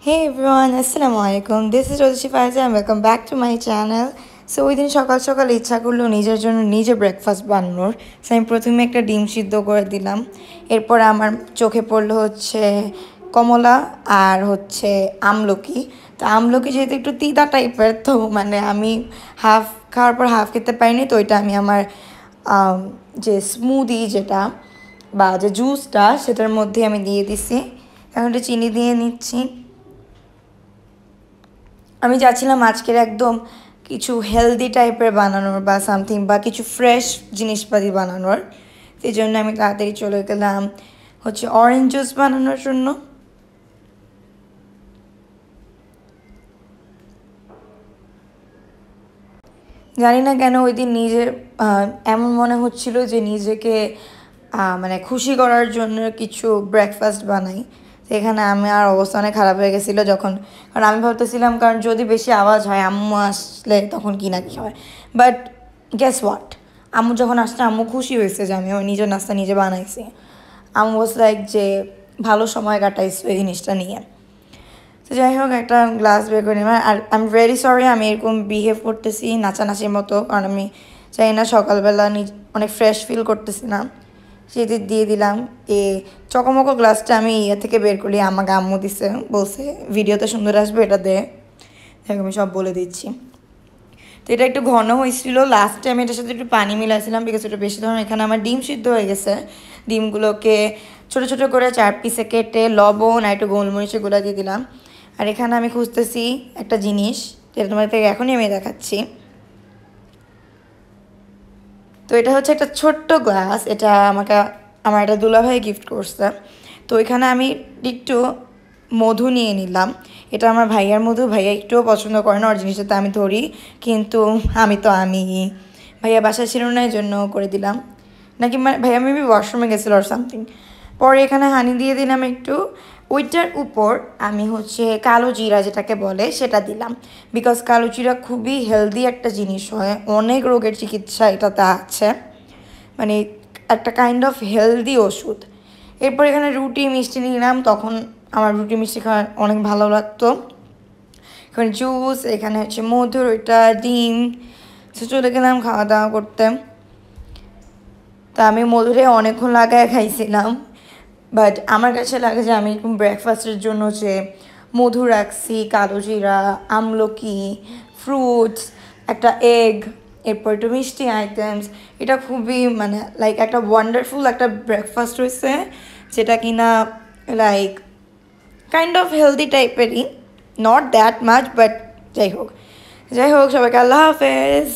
Hey everyone, Assalamualaikum. This is Roshi Faiza and welcome back to my channel. So ওই দিন সকাল সকাল ইচ্ছা করলো নিজের জন্য নিজে ব্রেকফাস্ট বানানোর। সো আমি প্রথমে একটা ডিম সিদ্ধ করে দিলাম। এরপর আমার চোখে পড়লো হচ্ছে কমলা আর হচ্ছে আমলকি। তো আমলকি যেহেতু একটু তিতা টাইপের, তো মানে আমি হাফ খাওয়ার পর হাফ খেতে পারিনি, তো ওইটা আমি আমার যে স্মুদি যেটা বা যে জুসটা সেটার মধ্যে আমি দিয়ে দিছি। এখন একটু চিনি দিয়ে নিচ্ছি। আমি চাচ্ছিলাম আজকের একদম কিছু হেলদি টাইপের বানানোর বা সামথিং বা কিছু ফ্রেশ জিনিসপাতি বানানোর। সেই জন্য আমি তাড়াতাড়ি চলে গেলাম হচ্ছে অরেঞ্জ জুস বানানোর জন্য। জানি না কেন ওই দিন নিজের এমন মনে হচ্ছিল যে নিজেকে মানে খুশি করার জন্য কিছু ব্রেকফাস্ট বানাই। সেখানে আমার অবস্থা অনেক খারাপ হয়ে গেছিলো যখন, কারণ আমি ভাবতেছিলাম কারণ যদি বেশি আওয়াজ হয় আম্মু আসলে তখন কি না কি হয়। বাট গেস হোয়াট, আম্মু যখন আসছে আম্মু খুশি হয়েছে যে আমি আমার নিজের নাস্তা নিজে বানাইছি। আম্মু ওয়াজ লাইক যে ভালো সময় কাটাইছো এই জিনিসটা নিয়ে। তো যাই হোক একটা গ্লাস বের করে নিলাম। আর আই এম ভেরি সরি আমি এরকম বিহেভ করতেছি নাচানাচির মতো, কারণ আমি চাই না সকালবেলা অনেক ফ্রেশ ফিল করতেছি না। সেটি দিয়ে দিলাম। চকমকো গ্লাসটা আমি থেকে বের করি, আমাকে আম্মু দিছে, বলছে ভিডিওতে সুন্দর আসবে এটা দে। আমি সব বলে দিচ্ছি। তো এটা একটু ঘন হয়েছিল, লাস্টে আমি এটার সাথে একটু পানি মিলাইছিলাম বিকজ এটা বেশি ধরনের। এখানে আমার ডিম সিদ্ধ হয়ে গেছে। ডিমগুলোকে ছোটো ছোটো করে 4 পিসে কেটে লবণ আর একটু গোলমরিচে গুঁড়া দিয়ে দিলাম। আর এখানে আমি খুঁজতেছি একটা জিনিস, যেটা তোমাদের এখনই আমি দেখাচ্ছি। তো এটা হচ্ছে একটা ছোট্ট গ্লাস, এটা আমার একটা দুলাভাই গিফট করছে। তো এখানে আমি একটু মধু নিয়ে নিলাম। এটা আমার ভাইয়ার মধু, ভাইয়া একটুও পছন্দ করে না ওর জিনিসটাতে আমি ধরি, কিন্তু আমি ভাইয়া বাসায় ছিল না এই জন্য করে দিলাম। নাকি মানে ভাইয়া মেবি ওয়াশরুমে গেছিলো আর সামথিং। পরে এখানে হানি দিয়ে দিলাম একটু। ওইটার উপর আমি হচ্ছে কালো জিরা যেটাকে বলে সেটা দিলাম, বিকজ কালো জিরা খুবই হেলদি একটা জিনিস হয়, অনেক রোগের চিকিৎসা এটাতে আছে, মানে একটা কাইন্ড অফ হেলদি ওষুধ। এরপর এখানে রুটি মিষ্টি নিলাম, তখন আমার রুটি মিষ্টি খাওয়া অনেক ভালো লাগতো। এখানে জুস, এখানে হচ্ছে মধুর ওইটা ডিম। চলে গেলাম খাওয়া দাওয়া করতে। তা আমি মধুরে অনেকক্ষণ লাগায় খাইছিলাম, বাট আমার কাছে লাগে যে আমি ব্রেকফাস্টের জন্য যে মধু রাখছি, কালো জিরা, আমলকি, ফ্রুটস, একটা এগ, এরপর একটু মিষ্টি আইটেমস, এটা খুবই মানে লাইক একটা ওয়ান্ডারফুল একটা ব্রেকফাস্ট হয়েছে, যেটা কিনা লাইক কাইন্ড অফ হেলদি টাইপেরই, নট দ্যাট মাচ, বাট যাই হোক সবাইকে আল্লাহ হাফেজ।